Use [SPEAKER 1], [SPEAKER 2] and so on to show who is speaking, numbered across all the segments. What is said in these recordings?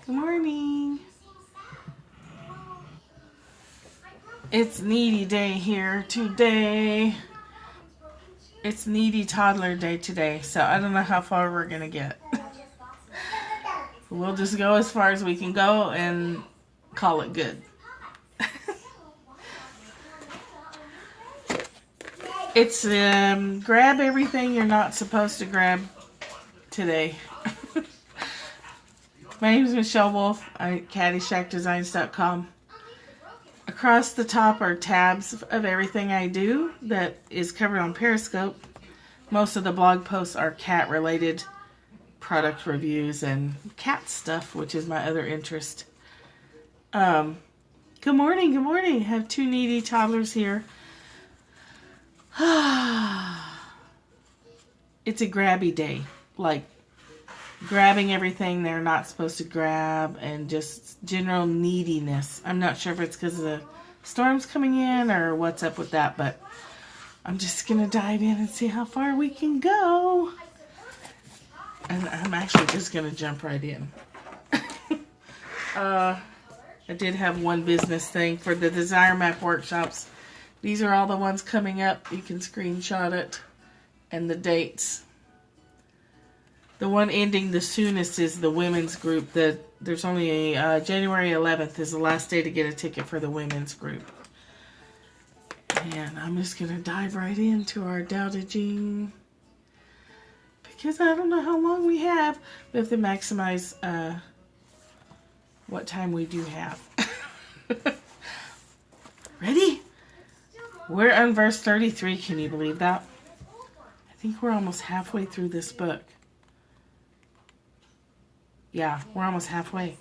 [SPEAKER 1] Good morning. It's needy day here today. It's needy toddler day today, so I don't know how far we're going to get. We'll just go as far as we can go and call it good. It's grab everything you're not supposed to grab today. My name is Michelle Wolf. I'm at CaddyshackDesigns.com. Across the top are tabs of everything I do that is covered on Periscope. Most of the blog posts are cat-related product reviews and cat stuff, which is my other interest. Good morning, good morning. I have two needy toddlers here. It's a grabby day, like grabbing everything they're not supposed to grab and just general neediness. I'm not sure if it's because of the storms coming in or what's up with that, but I'm just going to dive in and see how far we can go. And I'm actually just going to jump right in. I did have one business thing for the Desire Map workshops. These are all the ones coming up. You can screenshot it and the dates. The one ending the soonest is the women's group. There's only a January 11th is the last day to get a ticket for the women's group. And I'm just going to dive right into our doubtaging. Because I don't know how long we have. We have to maximize what time we do have. Ready? We're on verse 33. Can you believe that? I think we're almost halfway through this book. Yeah, we're almost halfway.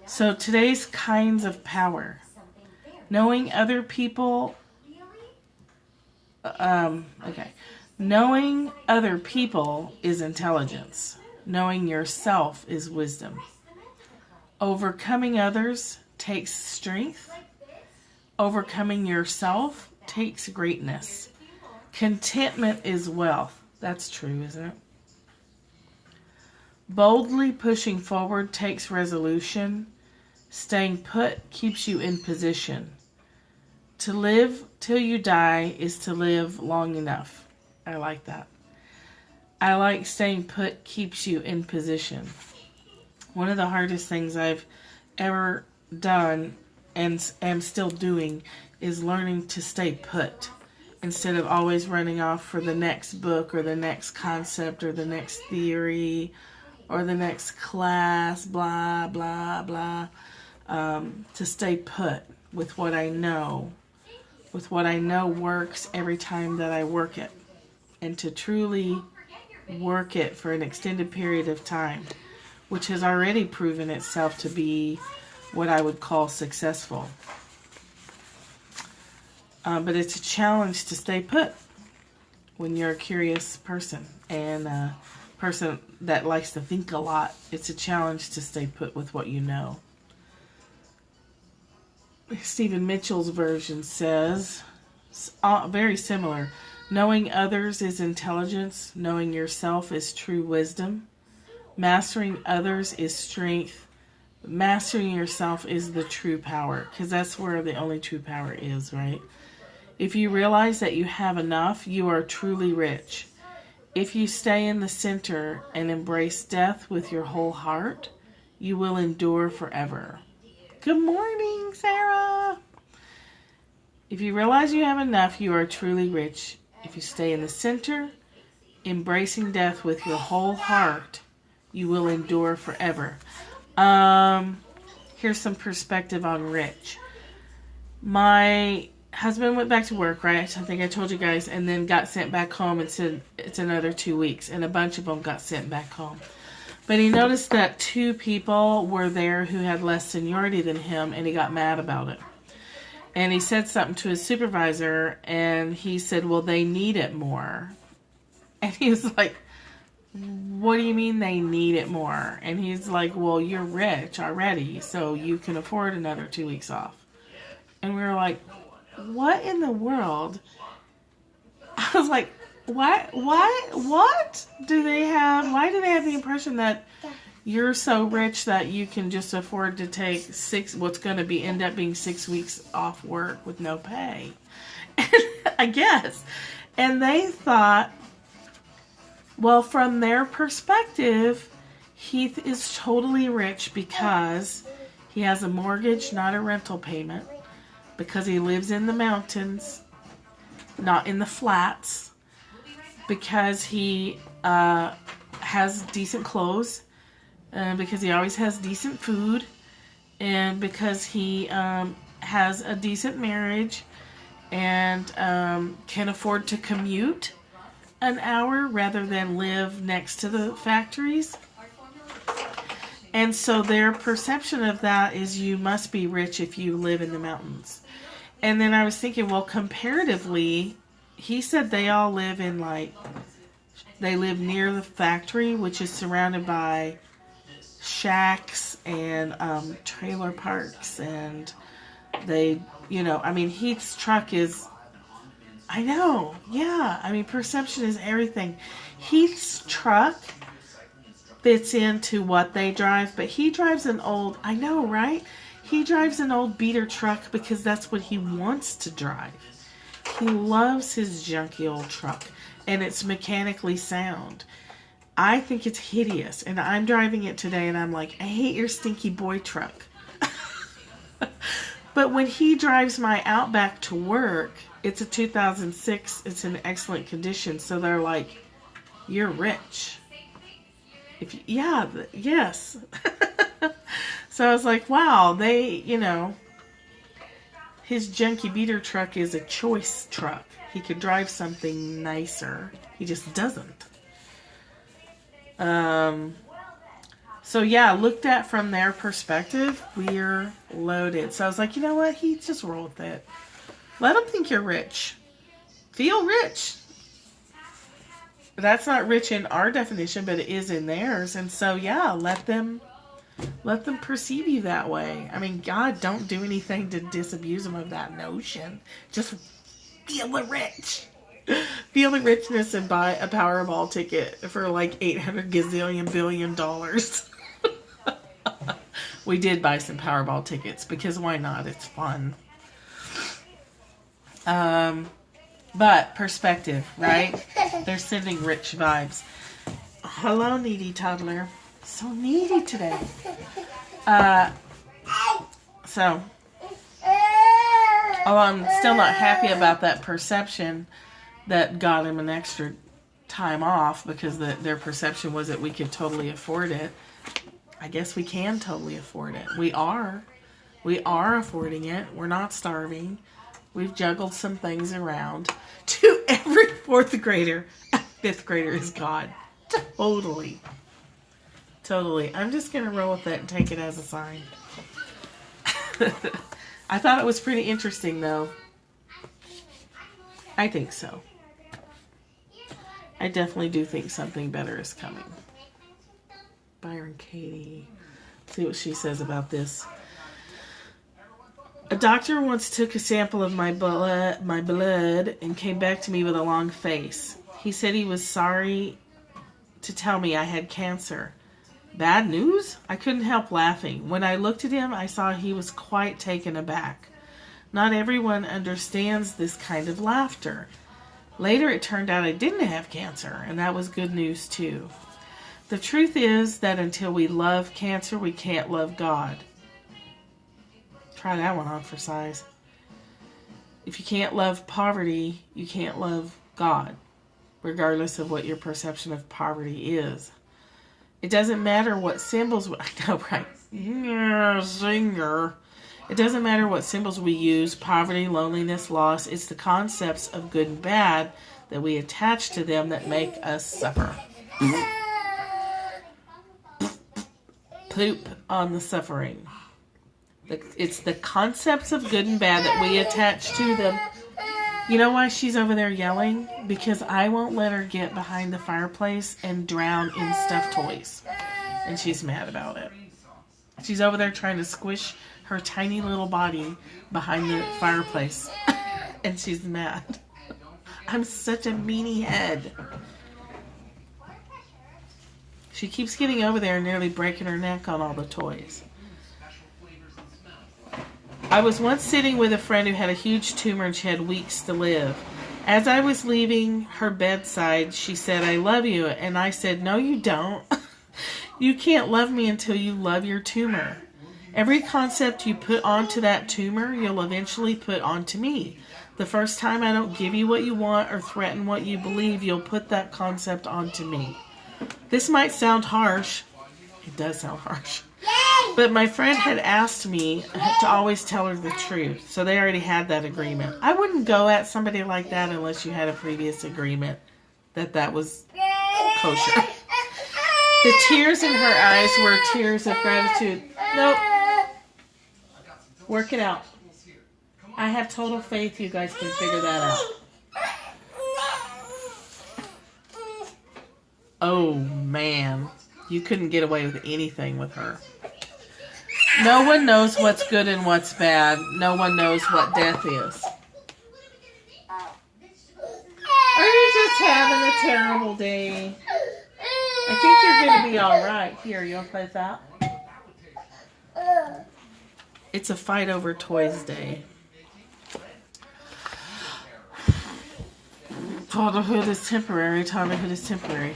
[SPEAKER 1] So today's kinds of power. Knowing other people. Knowing other people is intelligence. Knowing yourself is wisdom. Overcoming others takes strength. Overcoming yourself takes greatness. Contentment is wealth. That's true, isn't it? Boldly pushing forward takes resolution. Staying put keeps you in position. To live till you die is to live long enough. I like that. I like staying put keeps you in position. One of the hardest things I've ever done and am still doing is learning to stay put instead of always running off for the next book or the next concept or the next theory or the next class, blah, blah, blah. To stay put with what I know. With what I know works every time that I work it. And to truly work it for an extended period of time. Which has already proven itself to be what I would call successful. But it's a challenge to stay put when you're a curious person. And person that likes to think a lot, it's a challenge to stay put with what you know. Stephen Mitchell's version says, very similar, knowing others is intelligence, knowing yourself is true wisdom, mastering others is strength, mastering yourself is the true power, because that's where the only true power is, right? If you realize that you have enough, you are truly rich. If you stay in the center and embrace death with your whole heart, you will endure forever. Good morning, Sarah. If you realize you have enough, you are truly rich. If you stay in the center, embracing death with your whole heart, you will endure forever. Here's some perspective on rich. My husband went back to work, right? I think I told you guys, and then got sent back home and said it's another 2 weeks, and a bunch of them got sent back home. But he noticed that 2 people were there who had less seniority than him, and he got mad about it. And he said something to his supervisor, and he said, well, they need it more. And he was like, what do you mean they need it more? And he's like, well, you're rich already, so you can afford another 2 weeks off. And we were like, what in the world? I was like, what do they have? Why do they have the impression that you're so rich that you can just afford to take what's going to end up being 6 weeks off work with no pay? I guess. And they thought, well, from their perspective, Heath is totally rich because he has a mortgage, not a rental payment, because he lives in the mountains, not in the flats, because he has decent clothes, because he always has decent food, and because he has a decent marriage and can afford to commute an hour rather than live next to the factories. And so their perception of that is you must be rich if you live in the mountains. And then I was thinking, well, comparatively, he said they all live they live near the factory, which is surrounded by shacks and trailer parks. And they, Heath's truck is, I know, yeah. I mean, perception is everything. Heath's truck fits into what they drive, but he drives an old, I know, right? He drives an old beater truck because that's what he wants to drive. He loves his junky old truck, and it's mechanically sound. I think it's hideous, and I'm driving it today, and I'm like, I hate your stinky boy truck. But when he drives my Outback to work, it's a 2006, it's in excellent condition, so they're like, you're rich. Yes. So I was like, wow, his junky beater truck is a choice truck. He could drive something nicer. He just doesn't. So yeah, looked at from their perspective, we're loaded. So I was like, you know what? He just roll with it. Let them think you're rich. Feel rich. That's not rich in our definition, but it is in theirs. And so yeah, let them perceive you that way. I mean, God, don't do anything to disabuse them of that notion. Just feel the rich. Feel the richness and buy a Powerball ticket for like $800 gazillion billion. We did buy some Powerball tickets because why not? It's fun. But perspective, right? They're sending rich vibes. Hello, needy toddler. So needy today. Although I'm still not happy about that perception that got him an extra time off because their perception was that we could totally afford it. I guess we can totally afford it. We are affording it. We're not starving. We've juggled some things around. To every fourth grader, a fifth grader is God. Totally. I'm just going to roll with it and take it as a sign. I thought it was pretty interesting, though. I think so. I definitely do think something better is coming. Byron Katie. See what she says about this. A doctor once took a sample of my blood and came back to me with a long face. He said he was sorry to tell me I had cancer. Bad news? I couldn't help laughing. When I looked at him, I saw he was quite taken aback. Not everyone understands this kind of laughter. Later, it turned out I didn't have cancer, and that was good news too. The truth is that until we love cancer, we can't love God. Try that one on for size. If you can't love poverty, you can't love God, regardless of what your perception of poverty is. It doesn't matter what symbols... I know, right? Yeah, singer. It doesn't matter what symbols we use, poverty, loneliness, loss. It's the concepts of good and bad that we attach to them that make us suffer. Poop on the suffering. It's the concepts of good and bad that we attach to them. You know why she's over there yelling? Because I won't let her get behind the fireplace and drown in stuffed toys. And she's mad about it. She's over there trying to squish her tiny little body behind the fireplace. And she's mad. I'm such a meanie head. She keeps getting over there and nearly breaking her neck on all the toys. I was once sitting with a friend who had a huge tumor and she had weeks to live. As I was leaving her bedside, she said, "I love you." And I said, "No, you don't. You can't love me until you love your tumor. Every concept you put onto that tumor, you'll eventually put onto me. The first time I don't give you what you want or threaten what you believe, you'll put that concept onto me." This might sound harsh. It does sound harsh. But my friend had asked me to always tell her the truth, so they already had that agreement. I wouldn't go at somebody like that unless you had a previous agreement that was kosher. The tears in her eyes were tears of gratitude. Nope. Work it out. I have total faith you guys can figure that out. Oh, man. You couldn't get away with anything with her. No one knows what's good and what's bad. No one knows what death is. Are you just having a terrible day? I think you're going to be alright. Here, you want to play with that? It's a fight over toys day. Fatherhood is temporary. Childhood is temporary.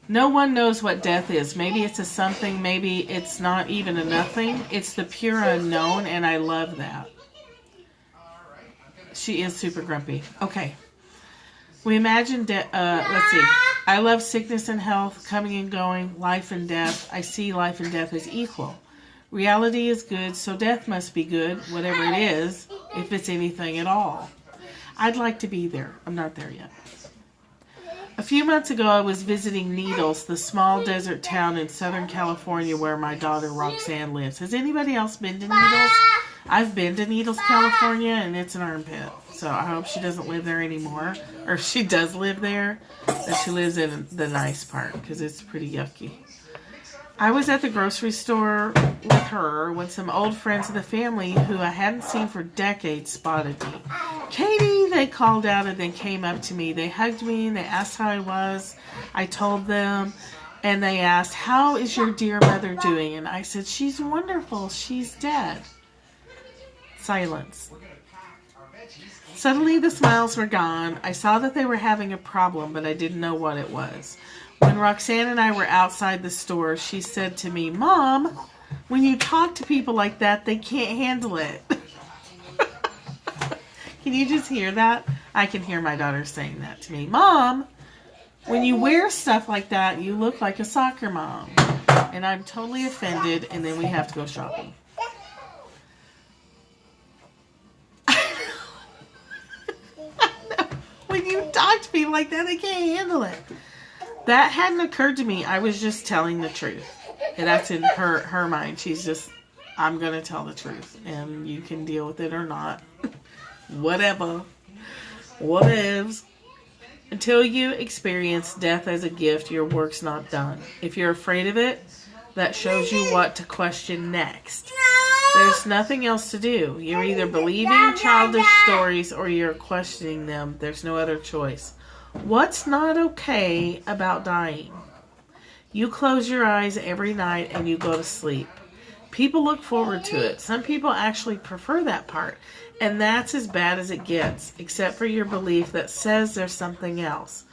[SPEAKER 1] No one knows what death is. Maybe it's a something. Maybe it's not even a nothing. It's the pure unknown, and I love that. She is super grumpy. Okay. We imagine let's see. I love sickness and health, coming and going, life and death. I see life and death as equal. Reality is good, so death must be good, whatever it is, if it's anything at all. I'd like to be there. I'm not there yet. A few months ago, I was visiting Needles, the small desert town in Southern California where my daughter Roxanne lives. Has anybody else been to Needles? I've been to Needles, California, and it's an armpit. So I hope she doesn't live there anymore. Or if she does live there, that she lives in the nice part, because it's pretty yucky. I was at the grocery store with her when some old friends of the family who I hadn't seen for decades spotted me. "Katie," they called out and then came up to me. They hugged me and they asked how I was. I told them, and they asked, "How is your dear mother doing?" And I said, "She's wonderful. She's dead." Silence. Suddenly the smiles were gone. I saw that they were having a problem, but I didn't know what it was. When Roxanne and I were outside the store, she said to me, "Mom, when you talk to people like that, they can't handle it." Can you just hear that? I can hear my daughter saying that to me. "Mom, when you wear stuff like that, you look like a soccer mom." And I'm totally offended, and then we have to go shopping. When you talk to people like that, they can't handle it. That hadn't occurred to me. I was just telling the truth. And that's in her mind. She's just, I'm going to tell the truth. And you can deal with it or not. Whatever. Whatevs. Until you experience death as a gift, your work's not done. If you're afraid of it, that shows you what to question next. There's nothing else to do. You're either believing childish stories or you're questioning them. There's no other choice. What's not okay about dying? You close your eyes every night and you go to sleep. People look forward to it. Some people actually prefer that part. And that's as bad as it gets, except for your belief that says there's something else.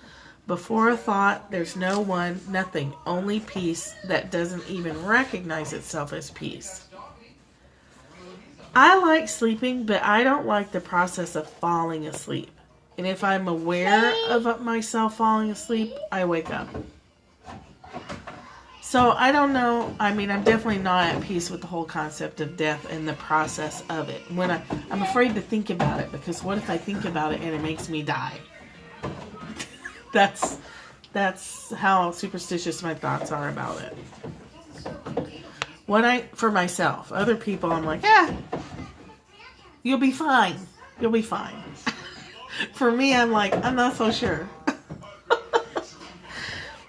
[SPEAKER 1] Before a thought, there's no one, nothing, only peace that doesn't even recognize itself as peace. I like sleeping, but I don't like the process of falling asleep. And if I'm aware of myself falling asleep, I wake up. So I don't know. I mean, I'm definitely not at peace with the whole concept of death and the process of it. When I'm afraid to think about it, because what if I think about it and it makes me die? That's how superstitious my thoughts are about it. For myself, other people, I'm like, you'll be fine. You'll be fine. For me, I'm like, I'm not so sure.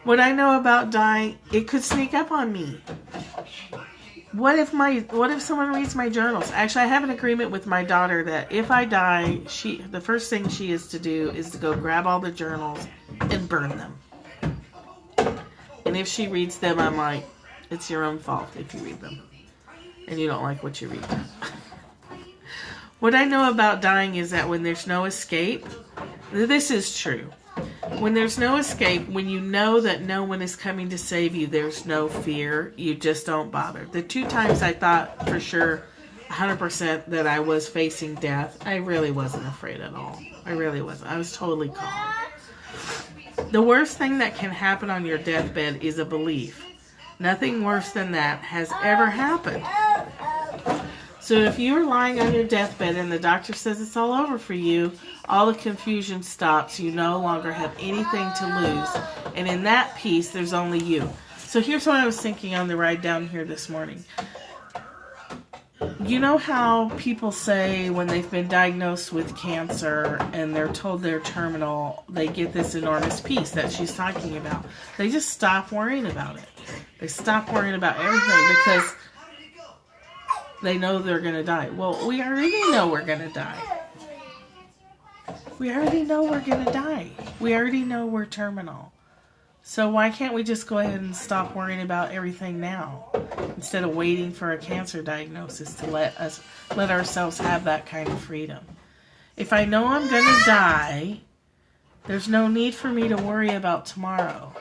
[SPEAKER 1] What I know about dying, it could sneak up on me. What if someone reads my journals? Actually, I have an agreement with my daughter that if I die, the first thing she is to do is to go grab all the journals and burn them. And if she reads them, I'm like, it's your own fault if you read them and you don't like what you read. What I know about dying is that when there's no escape, this is true. When there's no escape, when you know that no one is coming to save you, there's no fear, you just don't bother. The 2 times I thought for sure, 100% that I was facing death, I really wasn't afraid at all. I really wasn't. I was totally calm. The worst thing that can happen on your deathbed is a belief. Nothing worse than that has ever happened. So if you're lying on your deathbed and the doctor says it's all over for you, all the confusion stops. You no longer have anything to lose. And in that peace, there's only you. So here's what I was thinking on the ride down here this morning. You know how people say when they've been diagnosed with cancer and they're told they're terminal, they get this enormous peace that she's talking about. They just stop worrying about it. They stop worrying about everything because they know they're going to die. Well, we already know we're going to die. We already know we're going to die. We already know we're terminal. So why can't we just go ahead and stop worrying about everything now instead of waiting for a cancer diagnosis to let ourselves have that kind of freedom? If I know I'm going to die, there's no need for me to worry about tomorrow.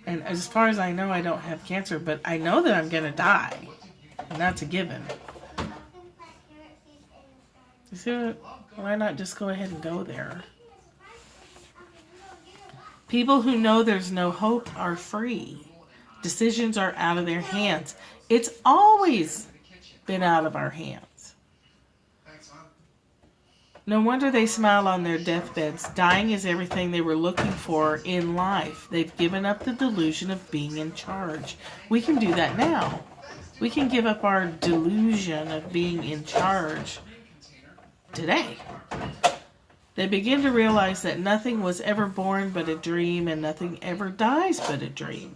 [SPEAKER 1] And as far as I know, I don't have cancer, but I know that I'm going to die. And that's a given. You see what? Why not just go ahead and go there? People who know there's no hope are free. Decisions are out of their hands. It's always been out of our hands. No wonder they smile on their deathbeds. Dying is everything they were looking for in life. They've given up the delusion of being in charge. We can do that now. We can give up our delusion of being in charge today. They begin to realize that nothing was ever born but a dream and nothing ever dies but a dream.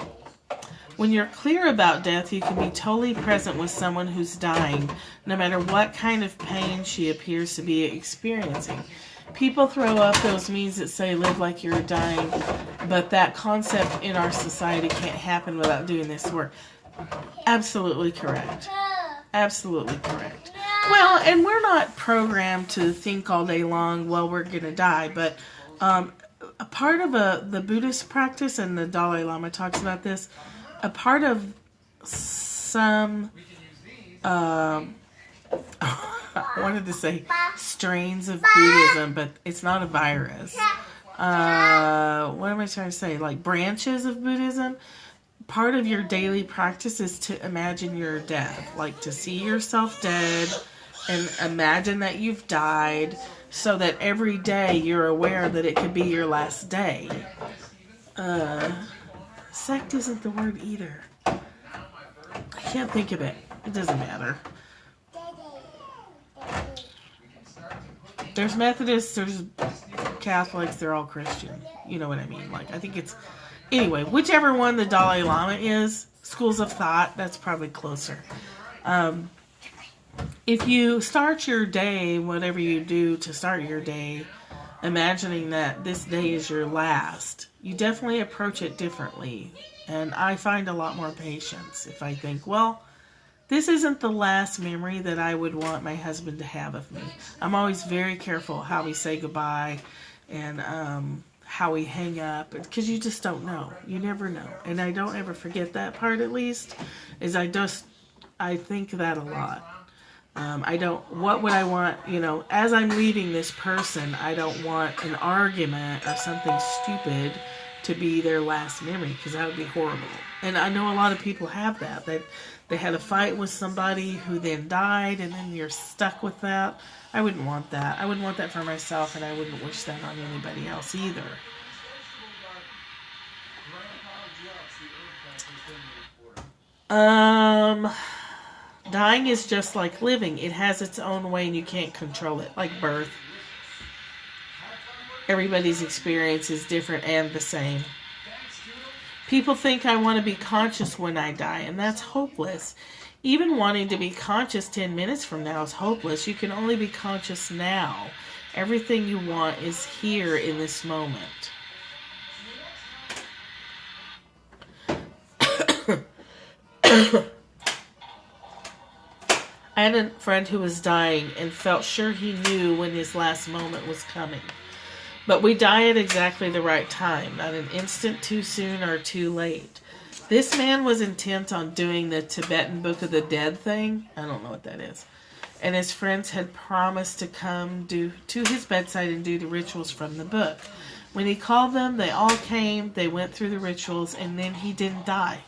[SPEAKER 1] When you're clear about death, you can be totally present with someone who's dying, no matter what kind of pain she appears to be experiencing. People throw up those memes that say live like you're dying, but that concept in our society can't happen without doing this work. Absolutely correct. Absolutely correct. Well, and we're not programmed to think all day long, well, we're going to die. But a part of the Buddhist practice, and the Dalai Lama talks about this, a part of some, I wanted to say strains of Buddhism, but it's not a virus. What am I trying to say? Like branches of Buddhism. Part of your daily practice is to imagine your death, like to see yourself dead and imagine that you've died so that every day you're aware that it could be your last day. Sect isn't the word either. I can't think of it. It doesn't matter. There's Methodists, there's Catholics, they're all Christian. You know what I mean? Like, I think it's... Anyway, whichever one the Dalai Lama is, schools of thought, that's probably closer. If you start your day, whatever you do to start your day, imagining that this day is your last, you definitely approach it differently. And I find a lot more patience if I think, well, this isn't the last memory that I would want my husband to have of me. I'm always very careful how we say goodbye and how we hang up, because you just don't know. You never know. And I don't ever forget that part, at least, is I think that a lot. What would I want, as I'm leaving this person, I don't want an argument or something stupid to be their last memory, because that would be horrible. And I know a lot of people have that. They had a fight with somebody who then died, and then you're stuck with that. I wouldn't want that. I wouldn't want that for myself, and I wouldn't wish that on anybody else either. Dying is just like living. It has its own way, and you can't control it, like birth. Everybody's experience is different and the same. People think I want to be conscious when I die, and that's hopeless. Even wanting to be conscious 10 minutes from now is hopeless. You can only be conscious now. Everything you want is here in this moment. I had a friend who was dying and felt sure he knew when his last moment was coming. But we die at exactly the right time, not an instant too soon or too late. This man was intent on doing the Tibetan Book of the Dead thing. I don't know what that is. And his friends had promised to come to his bedside and do the rituals from the book. When he called them, they all came, they went through the rituals, and then he didn't die.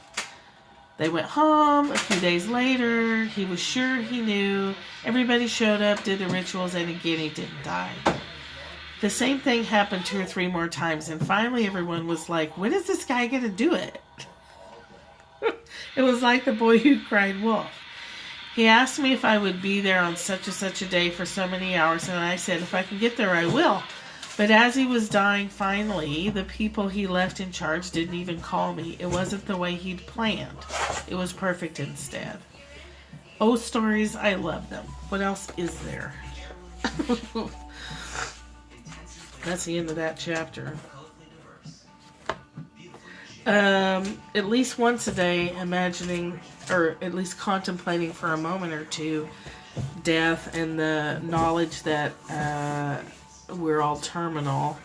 [SPEAKER 1] They went home. A few days later, he was sure he knew. Everybody showed up, did the rituals, and again he didn't die. The same thing happened 2 or 3 more times, and finally everyone was like, when is this guy going to do it? It was like the boy who cried wolf. He asked me if I would be there on such and such a day for so many hours, and I said, if I can get there, I will. But as he was dying finally, the people he left in charge didn't even call me. It wasn't the way he'd planned. It was perfect instead. Oh, stories, I love them. What else is there? That's the end of that chapter. At least once a day, imagining, or at least contemplating for a moment or two, death and the knowledge that we're all terminal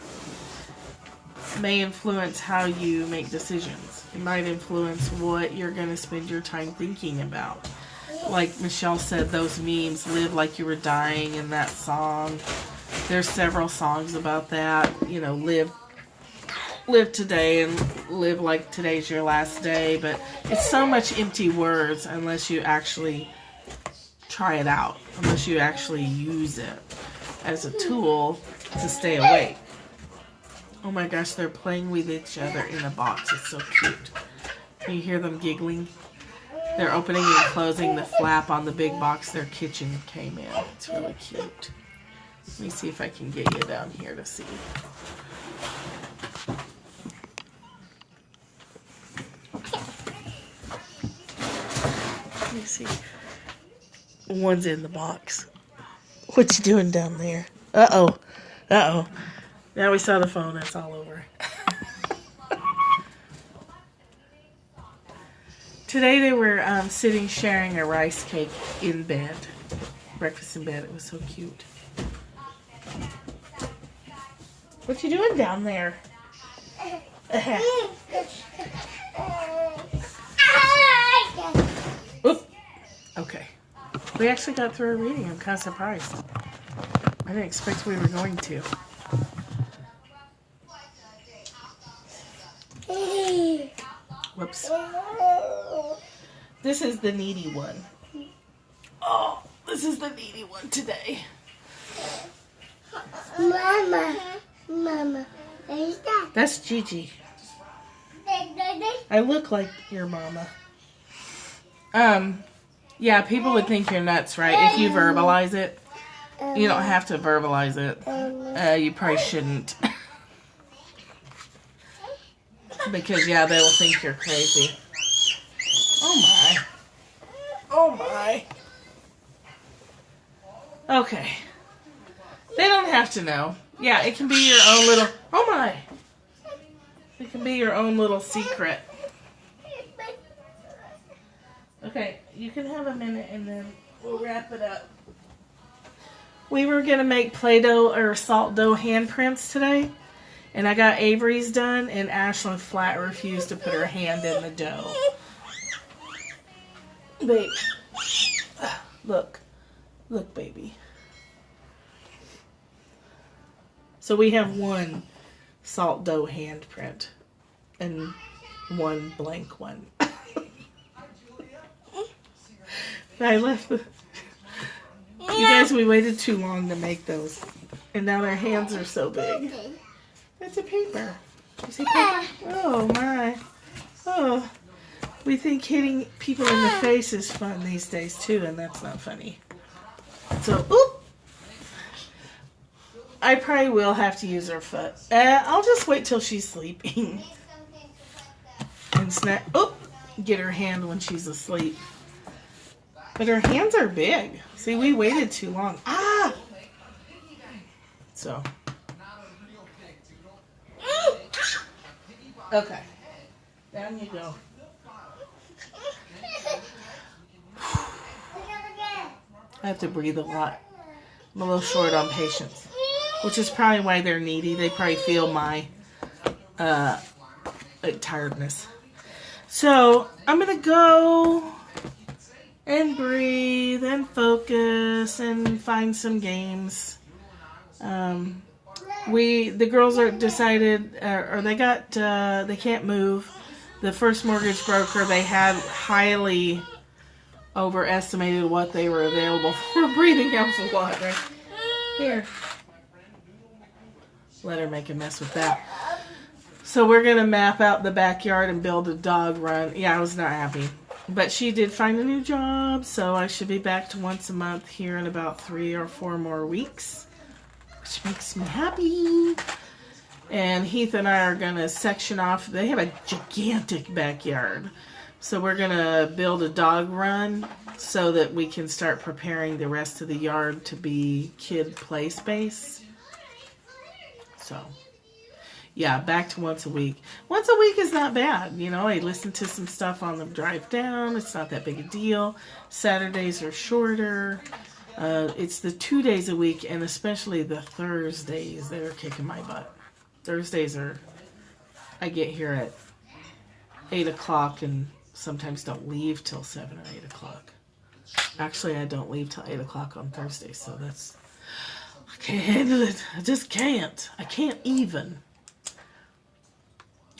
[SPEAKER 1] may influence how you make decisions. It might influence what you're going to spend your time thinking about. Like Michelle said, those memes, live like you were dying, in that song. There's several songs about that. You know, live today and live like today's your last day. But it's so much empty words unless you actually try it out. Unless you actually use it as a tool to stay awake. Oh my gosh, they're playing with each other in a box. It's so cute. Can you hear them giggling? They're opening and closing the flap on the big box their kitchen came in. It's really cute. Let me see if I can get you down here to see. Let me see. One's in the box. What you doing down there? Uh-oh. Uh-oh. Now we saw the phone. It's all over. Today they were sitting sharing a rice cake in bed. Breakfast in bed. It was so cute. What you doing down there? Oop. Okay. We actually got through a reading. I'm kind of surprised. I didn't expect we were going to. Whoops. This is the needy one. Oh, this is the needy one today.
[SPEAKER 2] Mama, is that?
[SPEAKER 1] That's Gigi. I look like your mama. Yeah, people would think you're nuts, right? If you verbalize it. You don't have to verbalize it. You probably shouldn't. Because, yeah, they will think you're crazy. Oh, my. Oh, my. Okay. They don't have to know. Yeah, it can be your own little... Oh, my. It can be your own little secret. Okay, you can have a minute and then we'll wrap it up. We were going to make Play-Doh or salt dough handprints today. And I got Avery's done, and Ashlyn flat refused to put her hand in the dough. Babe. Look. Look, baby. So we have one salt dough handprint and one blank one. I left the... You guys, we waited too long to make those. And now their hands are so big. That's a paper. You see paper? Oh, my. Oh. We think hitting people in the face is fun these days, too, and that's not funny. So, oop. I probably will have to use her foot. I'll just wait till she's sleeping. snack. Oh, get her hand when she's asleep. But her hands are big. See, we waited too long. Ah! So. Okay. Down you go. I have to breathe a lot. I'm a little short on patience. Which is probably why they're needy. They probably feel my tiredness. So, I'm going to go and breathe and focus and find some games. The girls are decided, or they can't move. The first mortgage broker, they had highly overestimated what they were available for. Breathing helps a lot, right? Here. Let her make a mess with that. So we're going to map out the backyard and build a dog run. Yeah, I was not happy. But she did find a new job, so I should be back to once a month here in about 3 or 4 more weeks, which makes me happy. And Heath and I are going to section off. They have a gigantic backyard. So we're going to build a dog run so that we can start preparing the rest of the yard to be kid play space. So, yeah, back to once a week. Once a week is not bad. You know, I listen to some stuff on the drive down. It's not that big a deal. Saturdays are shorter. It's the 2 days a week, and especially the Thursdays that are kicking my butt. Thursdays are, I get here at 8 o'clock and sometimes don't leave till 7 or 8 o'clock. Actually, I don't leave till 8 o'clock on Thursday, so that's, I can't handle it. I just can't. I can't even.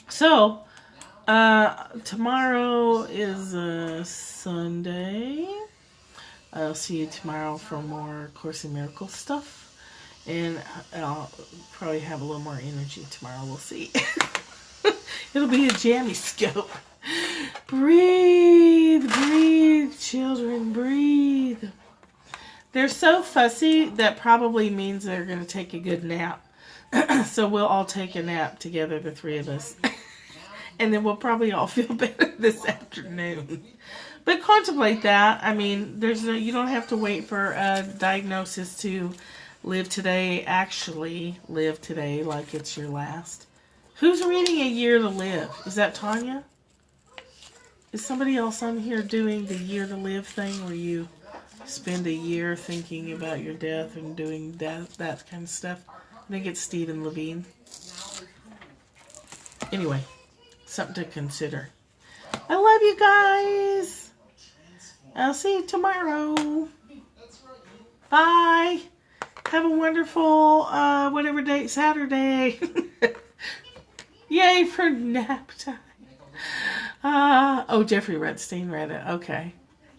[SPEAKER 1] So, tomorrow is Sunday. I'll see you tomorrow for more Course in Miracles stuff. And I'll probably have a little more energy tomorrow. We'll see. It'll be a jammy scope. Breathe, breathe, children, breathe. They're so fussy that probably means they're going to take a good nap. So we'll all take a nap together, the 3 of us. And then we'll probably all feel better this afternoon. But contemplate that. I mean, you don't have to wait for a diagnosis to live today. Actually, live today like it's your last. Who's reading A Year to Live? Is that Tanya? Is somebody else on here doing the Year to Live thing where you spend a year thinking about your death and doing that kind of stuff? I think it's Stephen Levine. Anyway, something to consider. I love you guys. I'll see you tomorrow. Bye. Have a wonderful, whatever date, Saturday. Yay for nap time. Oh, Jeffrey Redstein read it. Okay.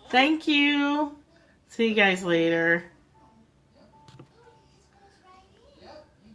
[SPEAKER 1] Thank you. See you guys later.